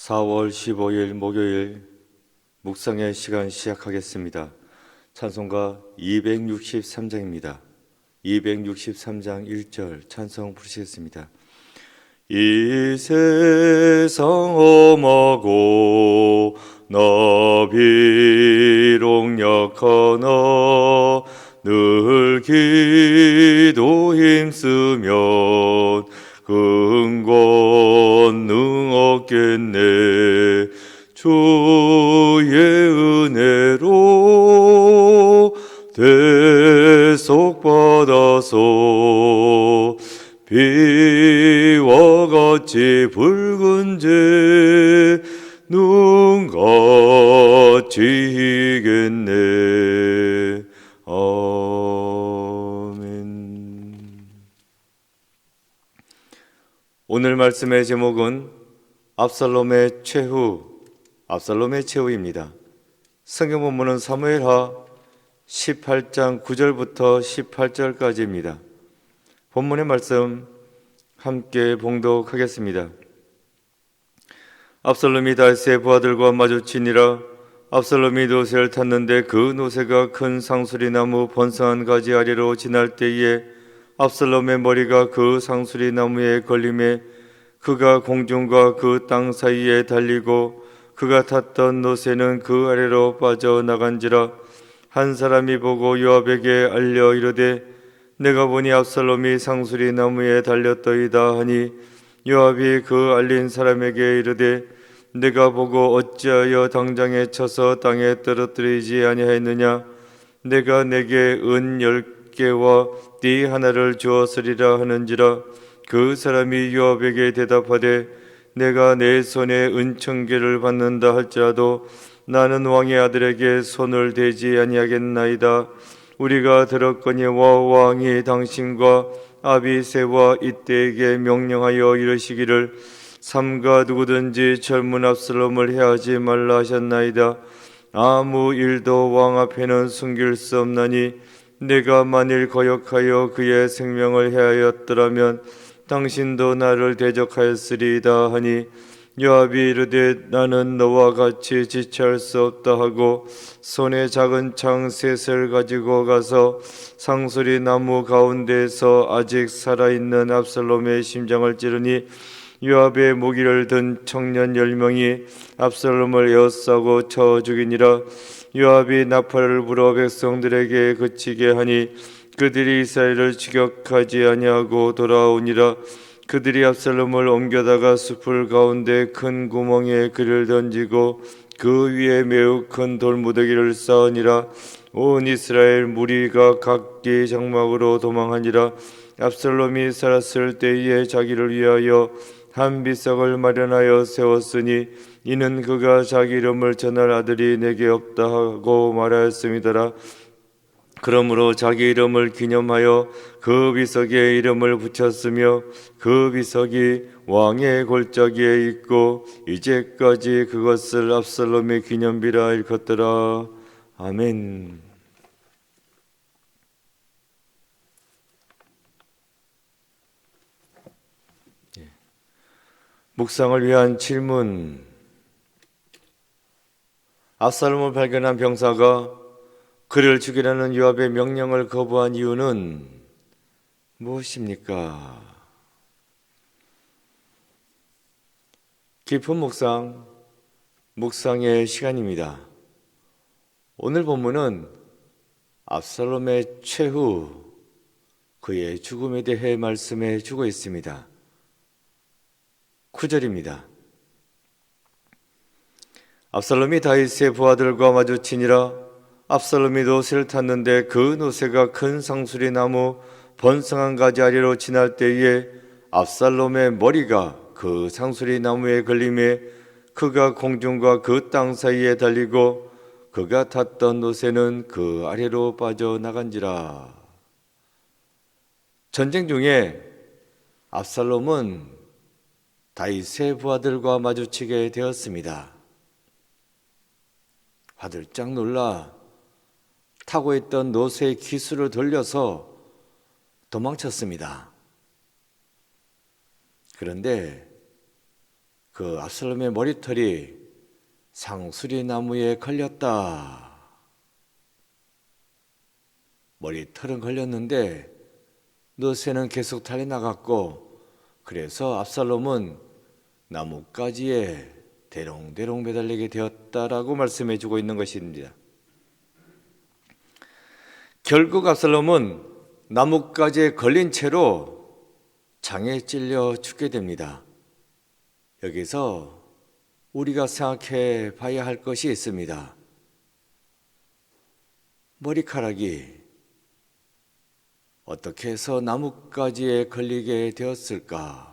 4월 15일 목요일 묵상의 시간 시작하겠습니다. 찬송가 263장입니다. 263장 1절 찬송 부르시겠습니다. 이 세상 험하고 나 비록 약하나 늘 기도 힘쓰면 근권능 얻겠네. 주의 은혜로 대속받아서 비와 같이 붉은 재 눈같이 이겠네. 아멘. 오늘 말씀의 제목은 압살롬의 최후입니다. 성경 본문은 사무엘하 18장 9절부터 18절까지입니다. 본문의 말씀 함께 봉독하겠습니다. 압살롬이 다윗의 부하들과 마주치니라. 압살롬이 노새를 탔는데 그 노새가 큰 상수리 나무 번성한 가지 아래로 지날 때에 압살롬의 머리가 그 상수리 나무에 걸림에 그가 공중과 그 땅 사이에 달리고 그가 탔던 노새는 그 아래로 빠져나간지라. 한 사람이 보고 요압에게 알려 이르되 내가 보니 압살롬이 상수리 나무에 달렸더이다 하니 요압이 그 알린 사람에게 이르되 내가 보고 어찌하여 당장에 쳐서 땅에 떨어뜨리지 아니하였느냐. 내가 내게 은 10개와 띠 하나를 주었으리라 하는지라. 그 사람이 요압에게 대답하되 내가 내 손에 은 1000개를 받는다 할지라도 나는 왕의 아들에게 손을 대지 아니하겠나이다. 우리가 들었거니 왕이 당신과 아비새와 이때에게 명령하여 이르시기를 삼가 누구든지 젊은 압살롬을 해하지 말라 하셨나이다. 아무 일도 왕 앞에는 숨길 수 없나니 내가 만일 거역하여 그의 생명을 해하였더라면 당신도 나를 대적하였으리이다 하니 요압이 이르되 나는 너와 같이 지체할 수 없다 하고 손에 작은 창 셋을 가지고 가서 상수리 나무 가운데에서 아직 살아있는 압살롬의 심장을 찌르니 요압의 무기를 든 청년 10명이 압살롬을 에워싸고 쳐 죽이니라. 요압이 나팔을 불어 백성들에게 그치게 하니 그들이 이스라엘을 추격하지 아니하고 돌아오니라. 그들이 압살롬을 옮겨다가 숲을 가운데 큰 구멍에 그를 던지고 그 위에 매우 큰 돌무더기를 쌓으니라. 온 이스라엘 무리가 각기 장막으로 도망하니라. 압살롬이 살았을 때에 자기를 위하여 한 비석을 마련하여 세웠으니 이는 그가 자기 이름을 전할 아들이 내게 없다 하고 말하였음이더라. 그러므로 자기 이름을 기념하여 그 비석에 이름을 붙였으며 그 비석이 왕의 골짜기에 있고 이제까지 그것을 압살롬의 기념비라 일컫더라. 아멘. 묵상을 위한 질문. 압살롬을 발견한 병사가 그를 죽이라는 요압의 명령을 거부한 이유는 무엇입니까? 깊은 묵상의 시간입니다. 오늘 본문은 압살롬의 최후, 그의 죽음에 대해 말씀해 주고 있습니다. 9절입니다. 압살롬이 다윗의 부하들과 마주치니라. 압살롬이 노새를 탔는데 그 노새가 큰 상수리 나무 번성한 가지 아래로 지날 때에 압살롬의 머리가 그 상수리 나무에 걸림에 그가 공중과 그 땅 사이에 달리고 그가 탔던 노새는 그 아래로 빠져나간지라. 전쟁 중에 압살롬은 다윗의 부하들과 마주치게 되었습니다. 화들짝 놀라 타고 있던 노새의 기술을 돌려서 도망쳤습니다. 그런데 그 압살롬의 머리털이 상수리 나무에 걸렸다. 머리털은 걸렸는데 너새는 계속 달려나갔고, 그래서 압살롬은 나뭇가지에 대롱대롱 매달리게 되었다라고 말씀해 주고 있는 것입니다. 결국 압살롬은 나뭇가지에 걸린 채로 장에 찔려 죽게 됩니다. 여기서 우리가 생각해 봐야 할 것이 있습니다. 머리카락이 어떻게 해서 나뭇가지에 걸리게 되었을까?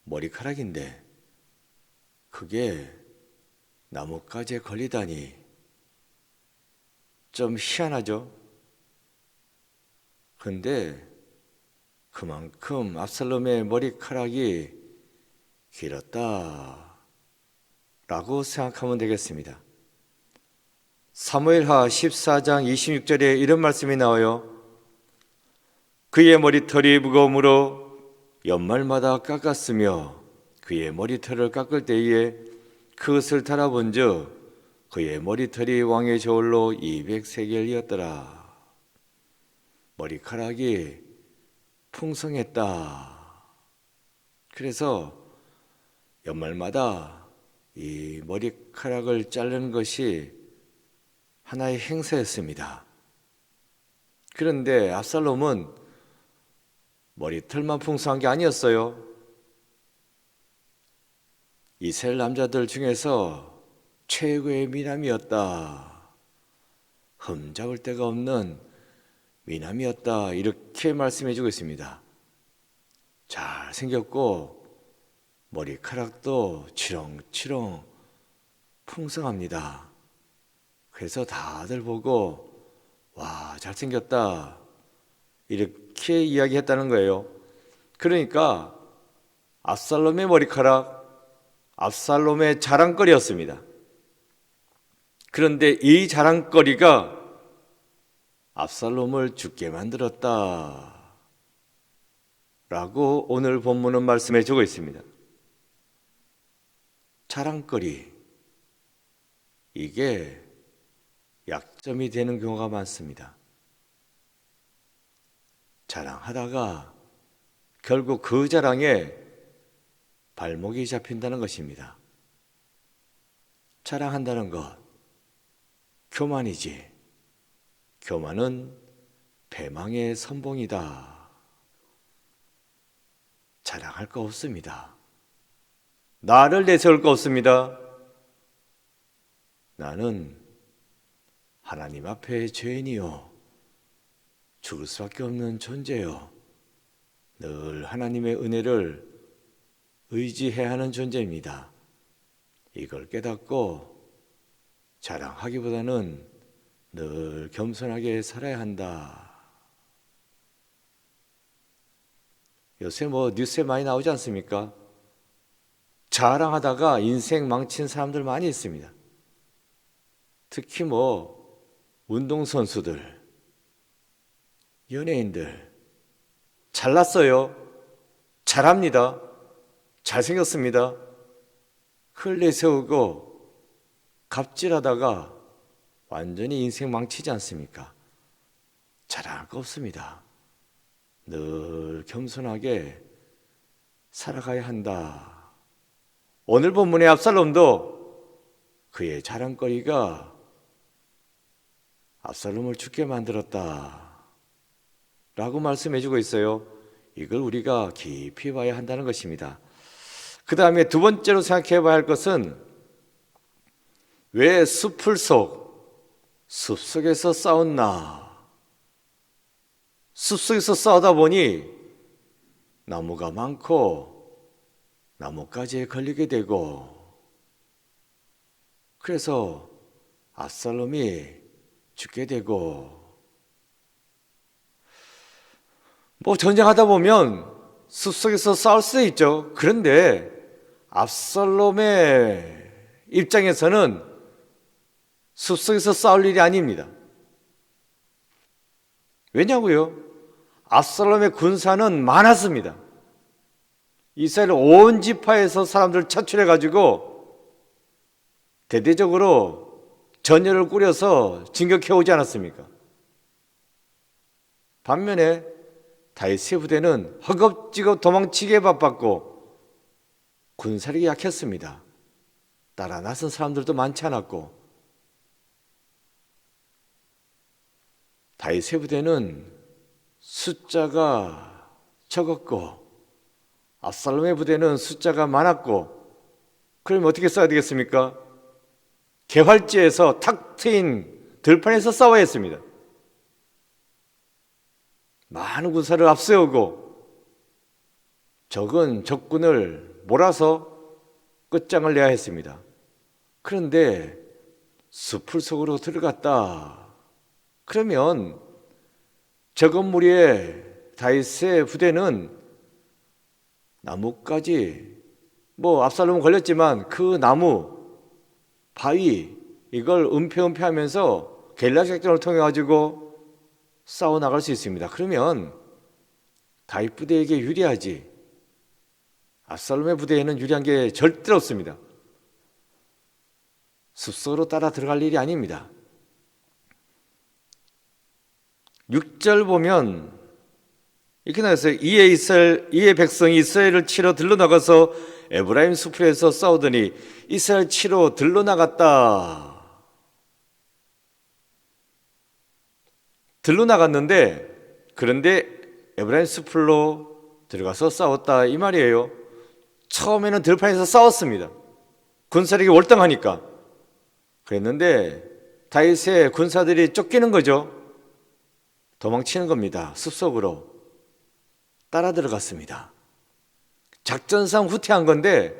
머리카락인데 그게 나뭇가지에 걸리다니 좀 희한하죠? 근데 그만큼 압살롬의 머리카락이 길었다 라고 생각하면 되겠습니다. 사무엘하 14장 26절에 이런 말씀이 나와요. 그의 머리털이 무거움으로 연말마다 깎았으며 그의 머리털을 깎을 때에 그것을 달아본즉 그의 머리털이 왕의 저울로 200세겔이었더라. 머리카락이 풍성했다. 그래서 연말마다 이 머리카락을 자르는 것이 하나의 행사였습니다. 그런데 압살롬은 머리털만 풍성한 게 아니었어요. 이스라엘 남자들 중에서 최고의 미남이었다. 흠잡을 데가 없는 미남이었다. 이렇게 말씀해주고 있습니다. 잘생겼고 머리카락도 치렁치렁 풍성합니다. 그래서 다들 보고 와, 잘생겼다 이렇게 이야기했다는 거예요. 그러니까 압살롬의 머리카락, 압살롬의 자랑거리였습니다. 그런데 이 자랑거리가 압살롬을 죽게 만들었다 라고 오늘 본문은 말씀해 주고 있습니다. 자랑거리, 이게 약점이 되는 경우가 많습니다. 자랑하다가 결국 그 자랑에 발목이 잡힌다는 것입니다. 자랑한다는 것, 교만이지. 교만은 패망의 선봉이다. 자랑할 거 없습니다. 나를 내세울 거 없습니다. 나는 하나님 앞에 죄인이요, 죽을 수밖에 없는 존재요, 늘 하나님의 은혜를 의지해야 하는 존재입니다. 이걸 깨닫고 자랑하기보다는 늘 겸손하게 살아야 한다. 요새 뉴스에 많이 나오지 않습니까? 자랑하다가 인생 망친 사람들 많이 있습니다. 특히 운동선수들, 연예인들, 잘났어요, 잘합니다, 잘생겼습니다. 그걸 내세우고 갑질하다가 완전히 인생 망치지 않습니까? 자랑할 거 없습니다. 늘 겸손하게 살아가야 한다. 오늘 본문의 압살롬도 그의 자랑거리가 압살롬을 죽게 만들었다 라고 말씀해 주고 있어요. 이걸 우리가 깊이 봐야 한다는 것입니다. 그 다음에 두 번째로 생각해 봐야 할 것은 왜 숲속에서 싸웠나? 숲속에서 싸우다 보니 나무가 많고 나뭇가지에 걸리게 되고, 그래서 압살롬이 죽게 되고, 전쟁하다 보면 숲속에서 싸울 수 있죠. 그런데 압살롬의 입장에서는 숲속에서 싸울 일이 아닙니다. 왜냐고요? 압살롬의 군사는 많았습니다. 이스라엘 온 지파에서 사람들을 차출해 가지고 대대적으로 전열을 꾸려서 진격해 오지 않았습니까? 반면에 다윗의 부대는 허겁지겁 도망치기에 바빴고 군사력이 약했습니다. 따라 나선 사람들도 많지 않았고 다윗의 부대는 숫자가 적었고 압살롬의 부대는 숫자가 많았고 그러면 어떻게 싸워야 되겠습니까? 개활지에서 탁 트인 들판에서 싸워야 했습니다. 많은 군사를 앞세우고 적군을 몰아서 끝장을 내야 했습니다. 그런데 숲을 속으로 들어갔다. 그러면 적은 무리의 다윗의 부대는 나무까지 압살롬은 걸렸지만 그 나무, 바위 이걸 은폐하면서 게릴라 작전을 통해 가지고 싸워 나갈 수 있습니다. 그러면 다윗 부대에게 유리하지 압살롬의 부대에는 유리한 게 절대로 없습니다. 숲속으로 따라 들어갈 일이 아닙니다. 6절 보면 이렇게 나왔어요. 이에 백성이 이스라엘을 치러 들러나가서 에브라임 수풀에서 싸우더니 이스라엘 치러 들러나갔다. 들러나갔는데 그런데 에브라임 수풀로 들어가서 싸웠다 이 말이에요. 처음에는 들판에서 싸웠습니다. 군사력이 월등하니까. 그랬는데 다윗의 군사들이 쫓기는 거죠. 도망치는 겁니다. 숲속으로 따라 들어갔습니다. 작전상 후퇴한 건데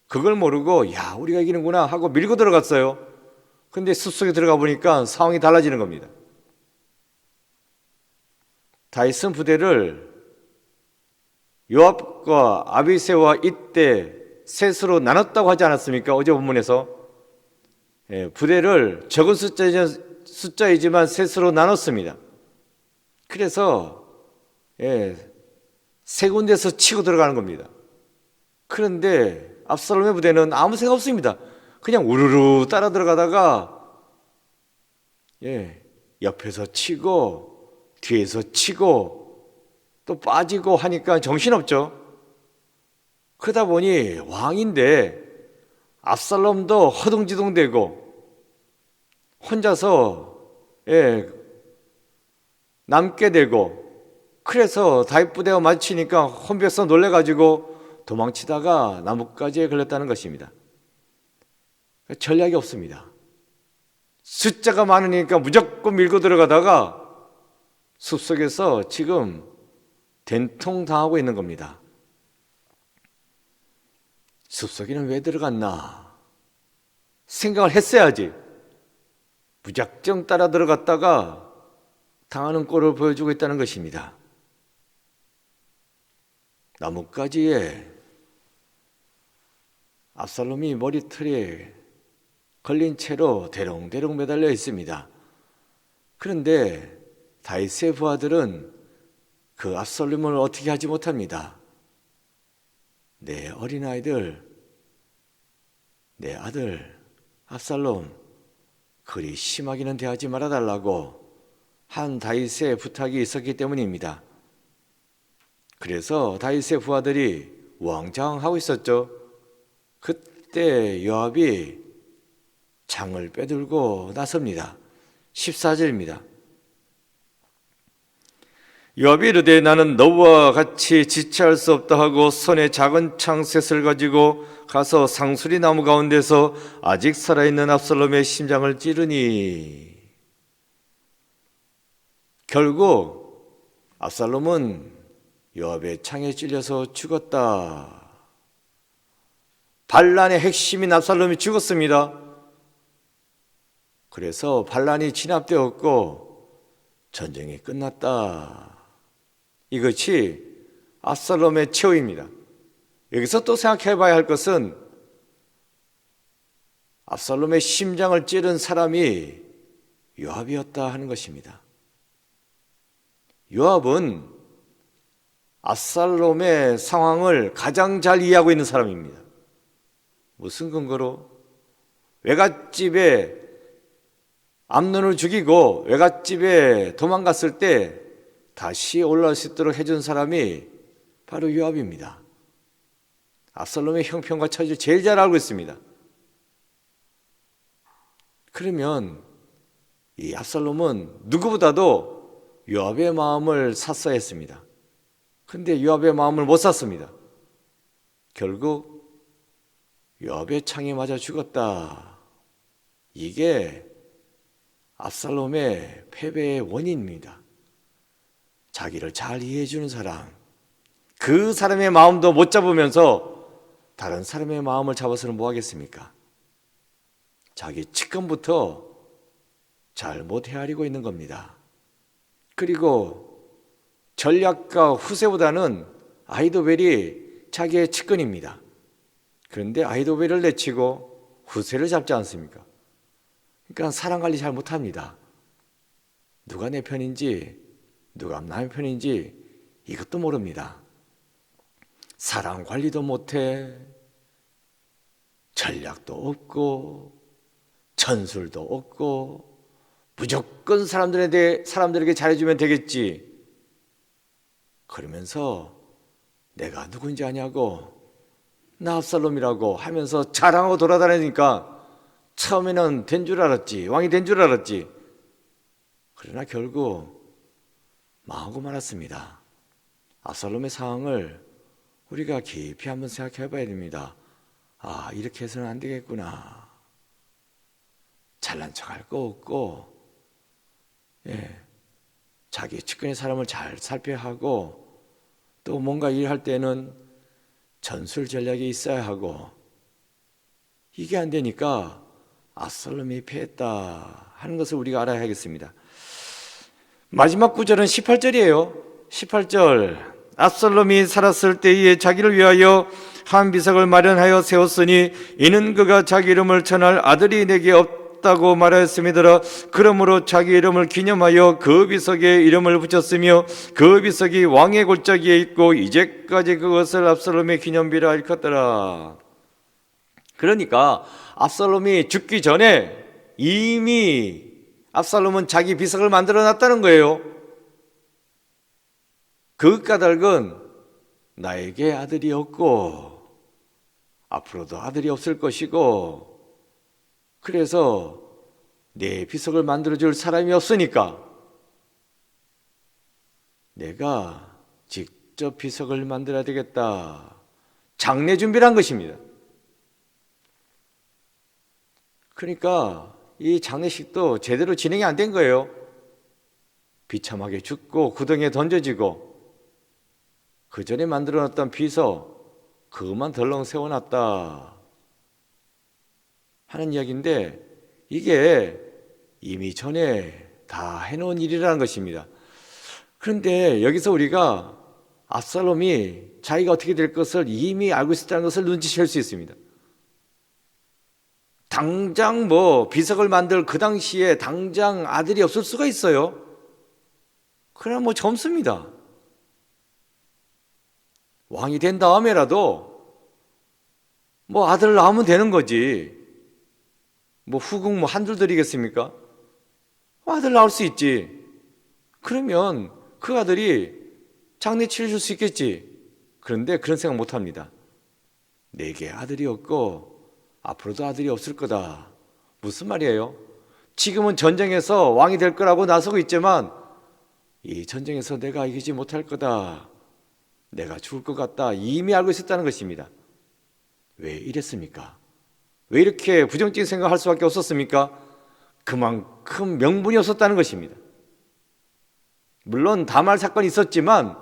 그걸 모르고 야 우리가 이기는구나 하고 밀고 들어갔어요. 근데 숲속에 들어가 보니까 상황이 달라지는 겁니다. 다윗은 부대를 요압과 아비새와 이때 셋으로 나눴다고 하지 않았습니까? 어제 본문에서 부대를 적은 숫자이지만 셋으로 나눴습니다. 그래서 세 군데서 치고 들어가는 겁니다. 그런데 압살롬의 부대는 아무 생각 없습니다. 그냥 우르르 따라 들어가다가 옆에서 치고 뒤에서 치고 또 빠지고 하니까 정신없죠. 그러다 보니 왕인데 압살롬도 허둥지둥대고 혼자서 남게 되고 그래서 다윗 부대와 마주치니까 혼비해서 놀래가지고 도망치다가 나뭇가지에 걸렸다는 것입니다. 전략이 없습니다. 숫자가 많으니까 무조건 밀고 들어가다가 숲속에서 지금 된통당하고 있는 겁니다. 숲속에는 왜 들어갔나 생각을 했어야지. 무작정 따라 들어갔다가 당하는 꼴을 보여주고 있다는 것입니다. 나뭇가지에 압살롬이 머리털에 걸린 채로 대롱대롱 매달려 있습니다. 그런데 다윗의 부하들은 그 압살롬을 어떻게 하지 못합니다. 내 어린아이들, 내 아들 압살롬 그리 심하게는 대하지 말아달라고 한 다윗의 부탁이 있었기 때문입니다. 그래서 다윗의 부하들이 우왕좌왕하고 있었죠. 그때 요압이 창을 빼들고 나섭니다. 14절입니다. 요압이 이르되 나는 너와 같이 지체할 수 없다 하고 손에 작은 창셋을 가지고 가서 상수리 나무 가운데서 아직 살아있는 압살롬의 심장을 찌르니 결국 압살롬은 요압의 창에 찔려서 죽었다. 반란의 핵심인 압살롬이 죽었습니다. 그래서 반란이 진압되었고 전쟁이 끝났다. 이것이 압살롬의 최후입니다. 여기서 또 생각해 봐야 할 것은 압살롬의 심장을 찌른 사람이 요압이었다 하는 것입니다. 요압은 압살롬의 상황을 가장 잘 이해하고 있는 사람입니다. 무슨 근거로? 외갓집에 암논을 죽이고 외갓집에 도망갔을 때 다시 올라올 수 있도록 해준 사람이 바로 요압입니다. 압살롬의 형편과 처지를 제일 잘 알고 있습니다. 그러면 이 압살롬은 누구보다도 요압의 마음을 샀어야 했습니다. 근데 요압의 마음을 못 샀습니다. 결국 요압의 창에 맞아 죽었다. 이게 압살롬의 패배의 원인입니다. 자기를 잘 이해해 주는 사람, 그 사람의 마음도 못 잡으면서 다른 사람의 마음을 잡아서는 뭐 하겠습니까? 자기 측근부터 잘 못 헤아리고 있는 겁니다. 그리고 전략가 후세보다는 아히도벨이 자기의 측근입니다. 그런데 아히도벨을 내치고 후세를 잡지 않습니까? 그러니까 사람 관리 잘 못합니다. 누가 내 편인지 누가 남의 편인지 이것도 모릅니다. 사람 관리도 못해, 전략도 없고 전술도 없고 무조건 사람들에게 잘해주면 되겠지. 그러면서 내가 누군지 아냐고, 나 압살롬이라고 하면서 자랑하고 돌아다니니까 처음에는 된 줄 알았지, 왕이 된 줄 알았지. 그러나 결국 망하고 말았습니다. 압살롬의 상황을 우리가 깊이 한번 생각해 봐야 됩니다. 아, 이렇게 해서는 안 되겠구나. 잘난 척할 거 없고, 자기 측근의 사람을 잘 살펴야 하고, 또 뭔가 일할 때는 전술 전략이 있어야 하고, 이게 안 되니까 압살롬이 패했다 하는 것을 우리가 알아야 하겠습니다. 마지막 구절은 18절이에요. 18절, 압살롬이 살았을 때에 자기를 위하여 한 비석을 마련하여 세웠으니 이는 그가 자기 이름을 전할 아들이 내게 없다고 말하였음이더라. 그러므로 자기 이름을 기념하여 그 비석에 이름을 붙였으며 그 비석이 왕의 골짜기에 있고 이제까지 그것을 압살롬의 기념비라 일컫더라. 그러니까 압살롬이 죽기 전에 이미 압살롬은 자기 비석을 만들어 놨다는 거예요. 그 까닭은 나에게 아들이 없고 앞으로도 아들이 없을 것이고, 그래서 내 비석을 만들어줄 사람이 없으니까 내가 직접 비석을 만들어야 되겠다. 장례 준비란 것입니다. 그러니까 이 장례식도 제대로 진행이 안 된 거예요. 비참하게 죽고 구덩이에 던져지고, 그 전에 만들어놨던 비석 그것만 덜렁 세워놨다 하는 이야기인데, 이게 이미 전에 다 해놓은 일이라는 것입니다. 그런데 여기서 우리가 압살롬이 자기가 어떻게 될 것을 이미 알고 있었다는 것을 눈치챌 수 있습니다. 당장 비석을 만들 그 당시에 당장 아들이 없을 수가 있어요. 그러나 젊습니다. 왕이 된 다음에라도 아들 낳으면 되는 거지. 후궁 한둘 들이겠습니까? 아들 낳을 수 있지. 그러면 그 아들이 장례 치러줄 수 있겠지. 그런데 그런 생각 못 합니다. 내게 아들이 없고 앞으로도 아들이 없을 거다. 무슨 말이에요? 지금은 전쟁에서 왕이 될 거라고 나서고 있지만 이 전쟁에서 내가 이기지 못할 거다. 내가 죽을 것 같다. 이미 알고 있었다는 것입니다. 왜 이랬습니까? 왜 이렇게 부정적인 생각을 할 수밖에 없었습니까? 그만큼 명분이 없었다는 것입니다. 물론 다말 사건이 있었지만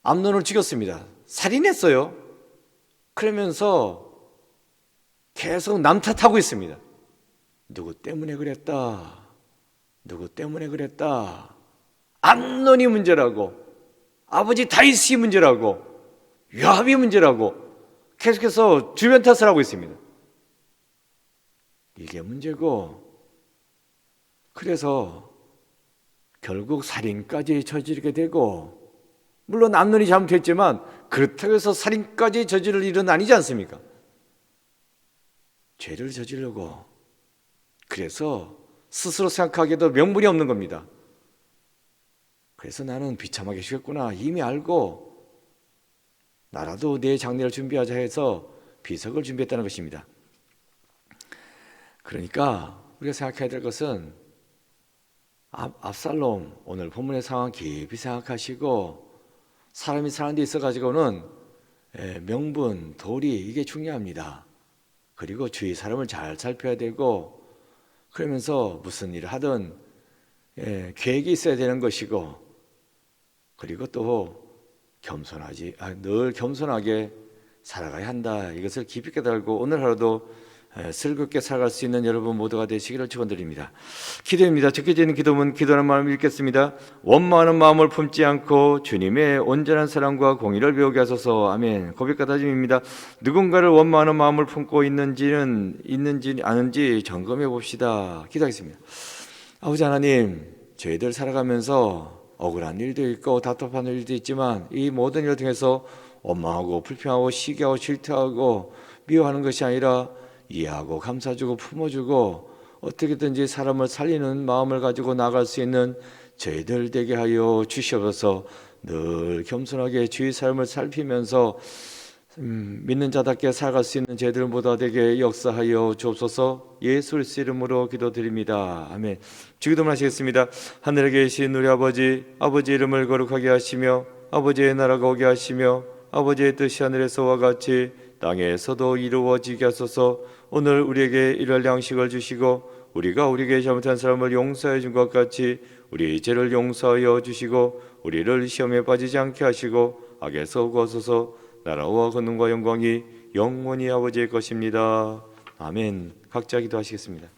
암논을 죽였습니다. 살인했어요. 그러면서 계속 남 탓하고 있습니다. 누구 때문에 그랬다. 누구 때문에 그랬다. 암논이 문제라고, 아버지 다윗이 문제라고, 요압이 문제라고 계속해서 주변 탓을 하고 있습니다. 이게 문제고, 그래서 결국 살인까지 저지르게 되고 물론 암논이 잘못했지만 그렇다고 해서 살인까지 저지를 일은 아니지 않습니까? 죄를 저지르고 그래서 스스로 생각하기에도 명분이 없는 겁니다. 그래서 나는 비참하게 죽겠구나 이미 알고 나라도 내 장례를 준비하자 해서 비석을 준비했다는 것입니다. 그러니까 우리가 생각해야 될 것은 압살롬 오늘 본문의 상황 깊이 생각하시고 사람이 사는 데 있어 가지고는 명분, 도리 이게 중요합니다. 그리고 주위 사람을 잘 살펴야 되고 그러면서 무슨 일을 하든 계획이 있어야 되는 것이고 그리고 또 늘 겸손하게 살아가야 한다. 이것을 깊이 깨달고 오늘 하루도 슬겁게 살아갈 수 있는 여러분 모두가 되시기를 축원드립니다. 기도입니다. 적혀지는 기도문 기도하는 마음을 읽겠습니다. 원망하는 마음을 품지 않고 주님의 온전한 사랑과 공의를 배우게 하소서. 아멘. 고백과 다짐입니다. 누군가를 원망하는 마음을 품고 있는지 아는지 점검해 봅시다. 기도하겠습니다. 아버지 하나님, 저희들 살아가면서 억울한 일도 있고 답답한 일도 있지만 이 모든 일을 통해서 원망하고 불평하고 시기하고 질투하고 미워하는 것이 아니라 이해하고 감싸주고 품어주고 어떻게든지 사람을 살리는 마음을 가지고 나갈 수 있는 저희들 되게 하여 주시옵소서. 늘 겸손하게 주위 사람을 살피면서 믿는 자답게 살아갈 수 있는 저희들 모두 되게 역사하여 주옵소서. 예수 그리스도 이름으로 기도드립니다. 아멘. 주기도문 하시겠습니다. 하늘에 계신 우리 아버지 이름을 거룩하게 하시며 아버지의 나라가 오게 하시며 아버지의 뜻이 하늘에서와 같이 땅에서도 이루어지게 하소서. 오늘 우리에게 일할 양식을 주시고 우리가 우리에게 잘못한 사람을 용서해 준 것 같이 우리의 죄를 용서하여 주시고 우리를 시험에 빠지지 않게 하시고 악에서 구하소서. 나라와 권능과 영광이 영원히 아버지의 것입니다. 아멘. 각자 기도하시겠습니다.